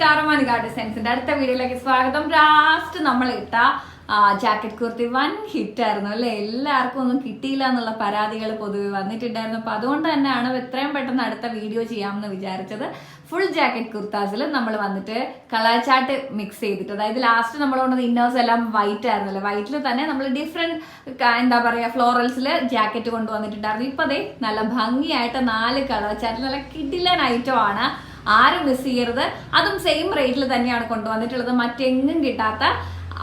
നമസ്കാരം അനിക ഡിസൈൻസിന്റെ അടുത്ത വീഡിയോയിലേക്ക് സ്വാഗതം. ലാസ്റ്റ് നമ്മൾ ഇട്ട ജാക്കറ്റ് കുർത്തി വൻ ഹിറ്റ് ആയിരുന്നു അല്ലെ. എല്ലാവർക്കും ഒന്നും കിട്ടിയില്ല എന്നുള്ള പരാതികൾ പൊതുവെ വന്നിട്ടുണ്ടായിരുന്നു. അപ്പൊ അതുകൊണ്ട് തന്നെയാണ് ഇത്രയും പെട്ടെന്ന് അടുത്ത വീഡിയോ ചെയ്യാമെന്ന് വിചാരിച്ചത്. ഫുൾ ജാക്കറ്റ് കുർത്താസിൽ നമ്മൾ വന്നിട്ട് കളർ ചാർട്ട് മിക്സ് ചെയ്തിട്ട്, അതായത് ലാസ്റ്റ് നമ്മൾ കൊണ്ടത് ഇന്നേഴ്സ് എല്ലാം വൈറ്റ് ആയിരുന്നല്ലോ. വൈറ്റിൽ തന്നെ നമ്മൾ ഡിഫറെന്റ് എന്താ പറയാ ഫ്ലോറൽസിൽ ജാക്കറ്റ് കൊണ്ടുവന്നിട്ടുണ്ടായിരുന്നു. ഇപ്പൊ അതെ നല്ല ഭംഗിയായിട്ട് 4 കളർ ചാർട്ട് നല്ല കിടിലൻ ഐറ്റം ആണ്. ആരും മിസ് ചെയ്യരുത്. അതും സെയിം റേറ്റിൽ തന്നെയാണ് കൊണ്ടുവന്നിട്ടുള്ളത്. മറ്റെങ്ങും കിട്ടാത്ത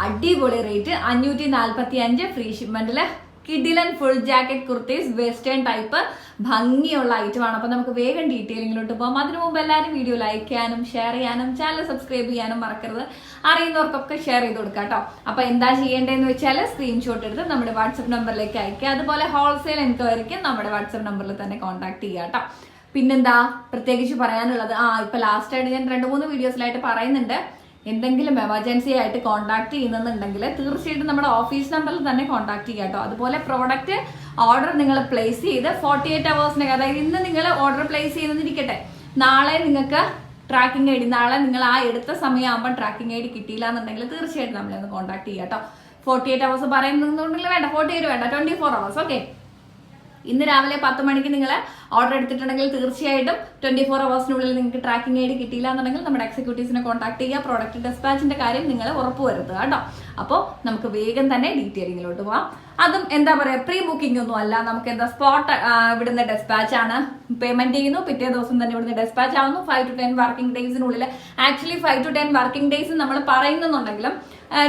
അടിപൊളി റേറ്റ് 545 ഫ്രീ ഷിപ്മെന്റില് കിഡിലൻ full jacket kurtis western type ഭംഗിയുള്ള ഐറ്റം ആണ്. അപ്പൊ നമുക്ക് വേഗം ഡീറ്റെയിലിങ്ങിലോട്ട് പോകാം. അതിനു മുമ്പ് എല്ലാവരും വീഡിയോ ലൈക്ക് ചെയ്യാനും ഷെയർ ചെയ്യാനും ചാനൽ സബ്സ്ക്രൈബ് ചെയ്യാനും മറക്കരുത്. അറിയുന്നവർക്കൊക്കെ ഷെയർ ചെയ്ത് കൊടുക്കാം കേട്ടോ. അപ്പൊ എന്താ ചെയ്യേണ്ടതെന്ന് വെച്ചാൽ സ്ക്രീൻഷോട്ട് എടുത്ത് നമ്മുടെ വാട്സപ്പ് നമ്പറിലേക്ക് അയക്കുക. അതുപോലെ ഹോൾസെയിൽ എൻക്വയറിക്ക് നമ്മുടെ വാട്സപ്പ് നമ്പറിൽ തന്നെ കോൺടാക്ട് ചെയ്യുക കേട്ടോ. പിന്നെന്താ പ്രത്യേകിച്ച് പറയാനുള്ളത്, ഇപ്പൊ ലാസ്റ്റ് ആയിട്ട് ഞാൻ 2-3 വീഡിയോസിലായിട്ട് പറയുന്നുണ്ട്, എന്തെങ്കിലും എമർജൻസി ആയിട്ട് കോൺടാക്ട് ചെയ്യുന്നുണ്ടെങ്കിൽ തീർച്ചയായിട്ടും നമ്മുടെ ഓഫീസ് നമ്പറിൽ തന്നെ കോൺടാക്ട് ചെയ്യുക കേട്ടോ. അതുപോലെ പ്രോഡക്റ്റ് ഓർഡർ നിങ്ങൾ പ്ലേസ് ചെയ്ത് 48 അവേഴ്സിനൊക്കെ, അതായത് ഇന്ന് നിങ്ങൾ ഓർഡർ പ്ലേസ് ചെയ്തെന്നിരിക്കട്ടെ, നാളെ നിങ്ങൾക്ക് ട്രാക്കിംഗ് ഐ ഡി, നാളെ നിങ്ങൾ ആ എടുത്ത സമയമാകുമ്പോൾ ട്രാക്കിംഗ് ഐ ഡി കിട്ടിയില്ല എന്നുണ്ടെങ്കിൽ തീർച്ചയായിട്ടും നമ്മളൊന്ന് കോൺടാക്ട് ചെയ്യുക കേട്ടോ. 48 അവേഴ്സ് പറയുന്നുണ്ടെങ്കിൽ വേണ്ട, 48 വേണ്ട, 24 അവേഴ്സ്. ഓക്കെ, ഇന്ന് രാവിലെ 10 മണിക്ക് നിങ്ങൾ ഓർഡർ എടുത്തിട്ടുണ്ടെങ്കിൽ തീർച്ചയായിട്ടും 24 അവേഴ്സിനുള്ളിൽ നിങ്ങൾക്ക് ട്രാക്കിംഗ് ഐ ഡി കിട്ടിയില്ല എന്നുണ്ടെങ്കിൽ നമ്മുടെ എക്സിക്യൂട്ടീവ്സിനെ കോൺടാക്ട് ചെയ്യുക. പ്രോഡക്റ്റ് ഡിസ്പാച്ചിന്റെ കാര്യം നിങ്ങൾ ഉറപ്പുവരുത്തുക കേട്ടോ. അപ്പോൾ നമുക്ക് വേഗം തന്നെ ഡീറ്റെയിലിങ്ങിലോട്ട് പോവാം. അതും എന്താ പറയുക, പ്രീ ബുക്കിംഗ് ഒന്നും അല്ല. നമുക്ക് എന്താ സ്പോട്ട് ഇവിടുന്ന് ഡെസ്പാച്ച് ആണ്. പേയ്മെന്റ് ചെയ്യുന്നു, പിറ്റേ ദിവസം തന്നെ ഇവിടുന്ന് ഡെസ്പാച്ച് ആവുന്നു. 5 to 10 വർക്കിംഗ് ഡേയ്സിനുള്ളിൽ. ആക്ച്വലി 5 to 10 വർക്കിംഗ് ഡേയ്സ് നമ്മൾ പറയുന്നുണ്ടെങ്കിലും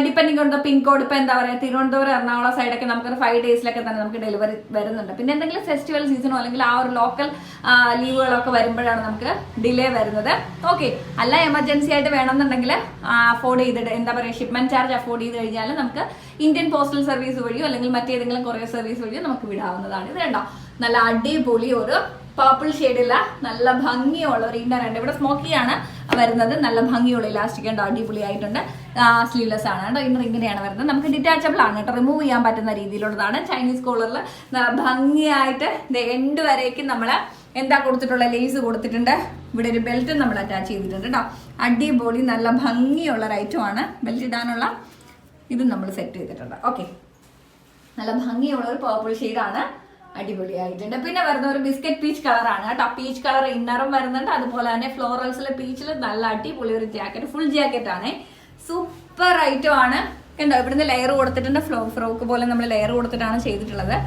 ഡിപ്പെൻഡിങ് ഓൺ ദ പിൻകോഡ്, ഇപ്പൊ എന്താ പറയുക, തിരുവനന്തപുരം എറണാകുളം സൈഡൊക്കെ നമുക്കൊരു 5 ഡേയ്സിലൊക്കെ തന്നെ നമുക്ക് ഡെലിവറി വരുന്നുണ്ട്. പിന്നെ എന്തെങ്കിലും ഫെസ്റ്റിവൽ സീസണോ അല്ലെങ്കിൽ ആ ഒരു ലോക്കൽ ലീവുകളൊക്കെ വരുമ്പോഴാണ് നമുക്ക് ഡിലേ വരുന്നത്. ഓക്കെ, അല്ല എമർജൻസി ആയിട്ട് വേണമെന്നുണ്ടെങ്കിൽ അഫോർഡ് ചെയ്തിട്ട് എന്താ പറയുക, ഷിപ്മെന്റ് ചാർജ് അഫോർഡ് ചെയ്ത് കഴിഞ്ഞാൽ നമുക്ക് ഇന്ത്യൻ പോസ്റ്റൽ സർവീസ് വഴിയോ അല്ലെങ്കിൽ മറ്റേതെങ്കിലും കൊറിയർ സർവീസ് വഴിയോ നമുക്ക് വിടാവുന്നതാണ്. ഇത് കണ്ടോ, നല്ല അടിപൊളി ഒരു പർപ്പിൾ ഷെയ്ഡില്ല നല്ല ഭംഗിയുള്ള ഒരു ഇന്നർ ഉണ്ട്. ഇവിടെ സ്മോക്കിയാണ് വരുന്നത്. നല്ല ഭംഗിയുള്ള ഇലാസ്റ്റിക് ഉണ്ടോ, അടിപൊളി ആയിട്ടുണ്ട്. സ്ലീവ്ലെസ് ആണ് കേട്ടോ. ഇന്നർ ഇങ്ങനെയാണ് വരുന്നത്. നമുക്ക് ഡിറ്റാച്ചബിൾ ആണ് കേട്ടോ, റിമൂവ് ചെയ്യാൻ പറ്റുന്ന രീതിയിലുള്ളതാണ്. ചൈനീസ് കോളറിൽ ഭംഗിയായിട്ട് എൻഡ് വരേക്കും നമ്മൾ എന്താ കൊടുത്തിട്ടുള്ള ലേസ് കൊടുത്തിട്ടുണ്ട്. ഇവിടെ ഒരു ബെൽറ്റ് നമ്മൾ അറ്റാച്ച് ചെയ്തിട്ടുണ്ട് കേട്ടോ. അടിപൊളി നല്ല ഭംഗിയുള്ള ഒരു ഐറ്റം ആണ്. ബെൽറ്റ് ഇടാനുള്ള ഇത് നമ്മൾ സെറ്റ് ചെയ്തിട്ടുണ്ട്. ഓക്കെ, നല്ല ഭംഗിയുള്ള ഒരു പർപ്പിൾ ഷെയ്ഡാണ്, അടിപൊളിയായിട്ടുണ്ട്. പിന്നെ വരുന്ന ഒരു ബിസ്ക്കറ്റ് പീച്ച് കളറാണ് കേട്ടോ. പീച്ച് കളർ ഇന്നറും വരുന്നുണ്ട്. അതുപോലെ തന്നെ ഫ്ലോറൽസിൽ പീച്ചിൽ നല്ല അടിപൊളി ഒരു ജാക്കറ്റ്, ഫുൾ ജാക്കറ്റ് ആണ്. സൂപ്പർ ഐറ്റം ആണ്. കണ്ടോ, ഇവിടുന്ന് ലെയർ കൊടുത്തിട്ടുണ്ട്. ഫ്രോക്ക് പോലെ നമ്മൾ ലെയർ കൊടുത്തിട്ടാണ് ചെയ്തിട്ടുള്ളത്.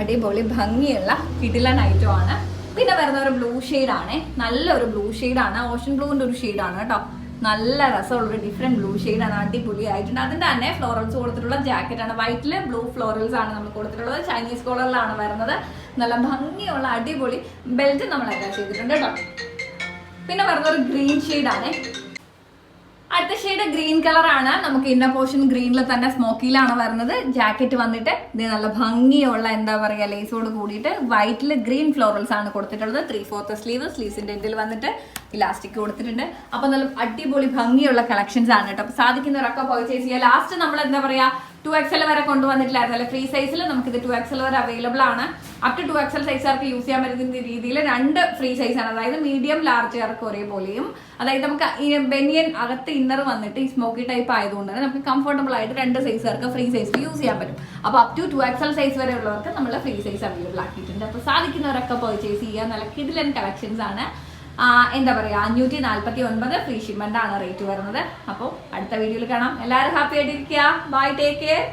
അടിപൊളി ഭംഗിയുള്ള കിടിലൻ ഐറ്റം ആണ്. പിന്നെ വരുന്ന ഒരു ബ്ലൂ ഷെയ്ഡാണ്, നല്ലൊരു ബ്ലൂ ഷെയ്ഡാണ്. ഓഷൻ ബ്ലൂവിന്റെ ഒരു ഷെയ്ഡാണ് കേട്ടോ. നല്ല രസമുള്ളൊരു ഡിഫറെന്റ് ബ്ലൂ ഷെയ്ഡാണ്, അടിപൊളി ആയിട്ടുണ്ട്. അതിന്റെ തന്നെ ഫ്ലോറൽസ് കൊടുത്തിട്ടുള്ള ജാക്കറ്റ് ആണ്. വൈറ്റില് ബ്ലൂ ഫ്ലോറൽസ് ആണ് നമ്മൾ കൊടുത്തിട്ടുള്ളത്. ചൈനീസ് കോളറിലാണ് വരുന്നത്. നല്ല ഭംഗിയുള്ള അടിപൊളി ബെൽറ്റ് നമ്മൾ അറ്റാച്ച് ചെയ്തിട്ടുണ്ട് കേട്ടോ. പിന്നെ വരുന്ന ഒരു ഗ്രീൻ ഷെയ്ഡാണ്. അടുത്ത ഷെയ്ഡ് ഗ്രീൻ കളർ ആണ്. നമുക്ക് ഇന്നർ പോർഷൻ ഗ്രീനിൽ തന്നെ സ്മോക്കിയിലാണ് വരുന്നത്. ജാക്കറ്റ് വന്നിട്ട് ഇത് നല്ല ഭംഗിയുള്ള എന്താ പറയുക ലേസോട് കൂടിയിട്ട് വൈറ്റിൽ ഗ്രീൻ ഫ്ലോറൽസ് ആണ് കൊടുത്തിട്ടുള്ളത്. 3/4 സ്ലീവ്സിന്റെ എൻഡിൽ വന്നിട്ട് ഇലാസ്റ്റിക് കൊടുത്തിട്ടുണ്ട്. അപ്പൊ നല്ല അടിപൊളി ഭംഗിയുള്ള കളക്ഷൻസ് ആണ് കേട്ടോ. അപ്പൊ സാധിക്കുന്നവരൊക്കെ പർച്ചേസ് ചെയ്യുക. ലാസ്റ്റ് നമ്മൾ എന്താ പറയാ 2XL വരെ കൊണ്ടുവന്നിട്ടില്ലായിരുന്നു അല്ലെ. ഫ്രീ സൈസിൽ നമുക്കിത് 2XL വരെ അവൈലബിൾ ആണ്. അപ് ടു 2XL സൈസുകാർക്ക് യൂസ് ചെയ്യാൻ പറ്റുന്ന രീതിയിൽ 2 ഫ്രീ സൈസ് ആണ്. അതായത് മീഡിയം ലാർജുകാർക്ക് ഒരേപോലെയും, അതായത് നമുക്ക് ഈ ബനിയൻ അകത്ത് ഇന്നർ വന്നിട്ട് ഈ സ്മോക്കി ടൈപ്പ് ആയതുകൊണ്ട് തന്നെ നമുക്ക് കംഫർട്ടബിൾ ആയിട്ട് 2 സൈസുകാർക്ക് ഫ്രീ സൈസിൽ യൂസ് ചെയ്യാൻ പറ്റും. അപ്പൊ അപ് ടു 2XL സൈസ് വരെ ഉള്ളവർക്ക് നമ്മൾ ഫ്രീ സൈസ് അവൈലബിൾ ആക്കിയിട്ടുണ്ട്. അപ്പൊ സാധിക്കുന്നവരൊക്കെ പർച്ചേസ് ചെയ്യുക. നല്ല കിഡിലൻ കളക്ഷൻസ് ആണ്. എന്താ പറയാ 549 ഫ്രീ ഷിപ്മെന്റ് ആണ് റേറ്റ് വരുന്നത്. അപ്പോൾ അടുത്ത വീഡിയോയിൽ കാണാം. എല്ലാവരും ഹാപ്പി ആയിട്ടിരിക്കുക. Bye, take care.